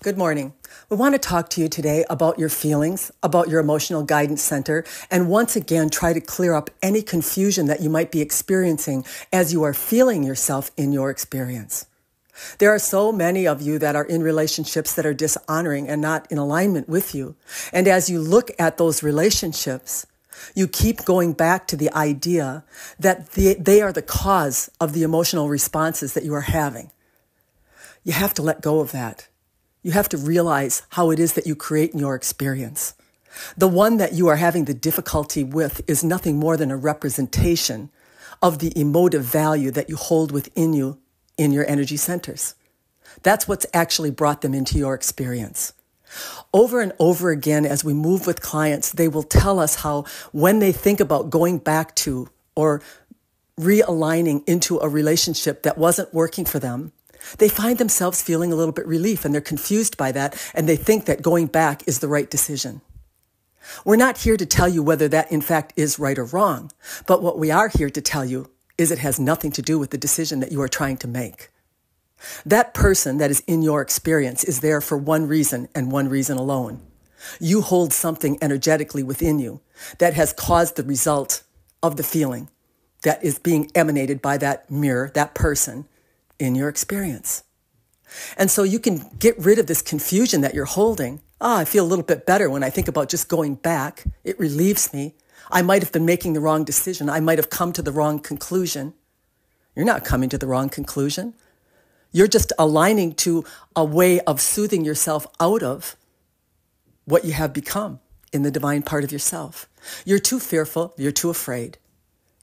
Good morning. We want to talk to you today about your feelings, about your emotional guidance center, and once again try to clear up any confusion that you might be experiencing as you are feeling yourself in your experience. There are so many of you that are in relationships that are dishonoring and not in alignment with you. And as you look at those relationships, you keep going back to the idea that they are the cause of the emotional responses that you are having. You have to let go of that. You have to realize how it is that you create in your experience. The one that you are having the difficulty with is nothing more than a representation of the emotive value that you hold within you in your energy centers. That's what's actually brought them into your experience. Over and over again, as we move with clients, they will tell us how when they think about going back to or realigning into a relationship that wasn't working for them, they find themselves feeling a little bit relief, and they're confused by that, and they think that going back is the right decision. We're not here to tell you whether that in fact is right or wrong, but what we are here to tell you is it has nothing to do with the decision that you are trying to make. That person that is in your experience is there for one reason and one reason alone. You hold something energetically within you that has caused the result of the feeling that is being emanated by that mirror, that person, in your experience. And so you can get rid of this confusion that you're holding. I feel a little bit better when I think about just going back. It relieves me. I might have been making the wrong decision. I might have come to the wrong conclusion. You're not coming to the wrong conclusion. You're just aligning to a way of soothing yourself out of what you have become in the divine part of yourself. You're too fearful, you're too afraid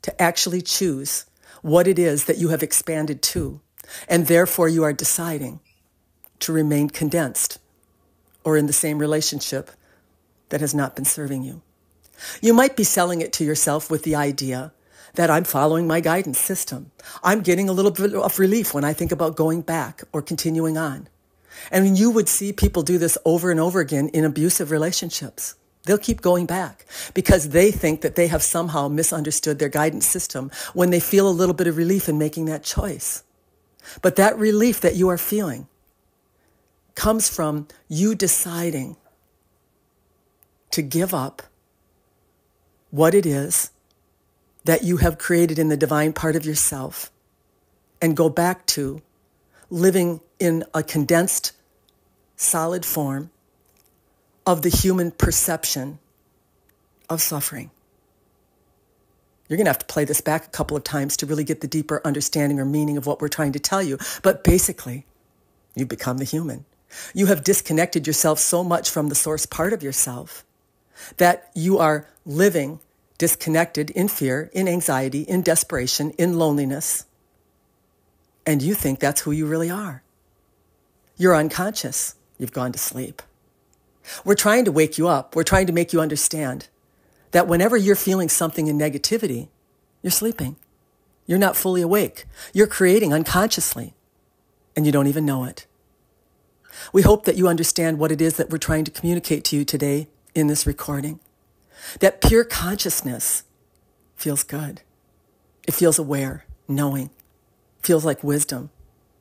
to actually choose what it is that you have expanded to. And therefore, you are deciding to remain condensed or in the same relationship that has not been serving you. You might be selling it to yourself with the idea that I'm following my guidance system. I'm getting a little bit of relief when I think about going back or continuing on. And you would see people do this over and over again in abusive relationships. They'll keep going back because they think that they have somehow misunderstood their guidance system when they feel a little bit of relief in making that choice. But that relief that you are feeling comes from you deciding to give up what it is that you have created in the divine part of yourself and go back to living in a condensed, solid form of the human perception of suffering. You're going to have to play this back a couple of times to really get the deeper understanding or meaning of what we're trying to tell you. But basically, you've become the human. You have disconnected yourself so much from the source part of yourself that you are living disconnected in fear, in anxiety, in desperation, in loneliness. And you think that's who you really are. You're unconscious. You've gone to sleep. We're trying to wake you up. We're trying to make you understand that whenever you're feeling something in negativity, you're sleeping. You're not fully awake. You're creating unconsciously, and you don't even know it. We hope that you understand what it is that we're trying to communicate to you today in this recording. That pure consciousness feels good. It feels aware, knowing, feels like wisdom,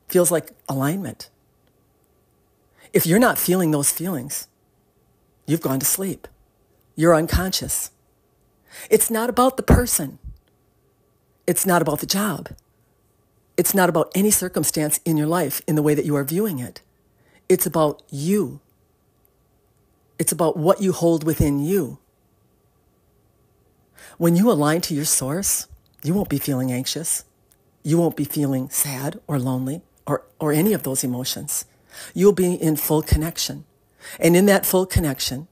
feels like alignment. If you're not feeling those feelings, you've gone to sleep. You're unconscious. It's not about the person. It's not about the job. It's not about any circumstance in your life in the way that you are viewing it. It's about you. It's about what you hold within you. When you align to your source, you won't be feeling anxious. You won't be feeling sad or lonely or any of those emotions. You'll be in full connection. And in that full connection,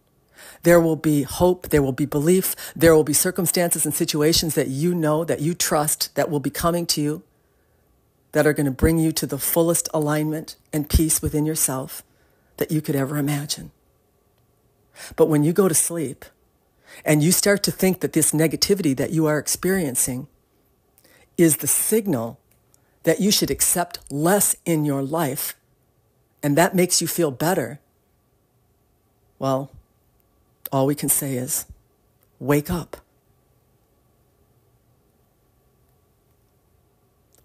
there will be hope, there will be belief, there will be circumstances and situations that you know, that you trust, that will be coming to you, that are going to bring you to the fullest alignment and peace within yourself that you could ever imagine. But when you go to sleep and you start to think that this negativity that you are experiencing is the signal that you should accept less in your life, and that makes you feel better, well, all we can say is, wake up.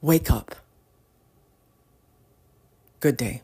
Wake up. Good day.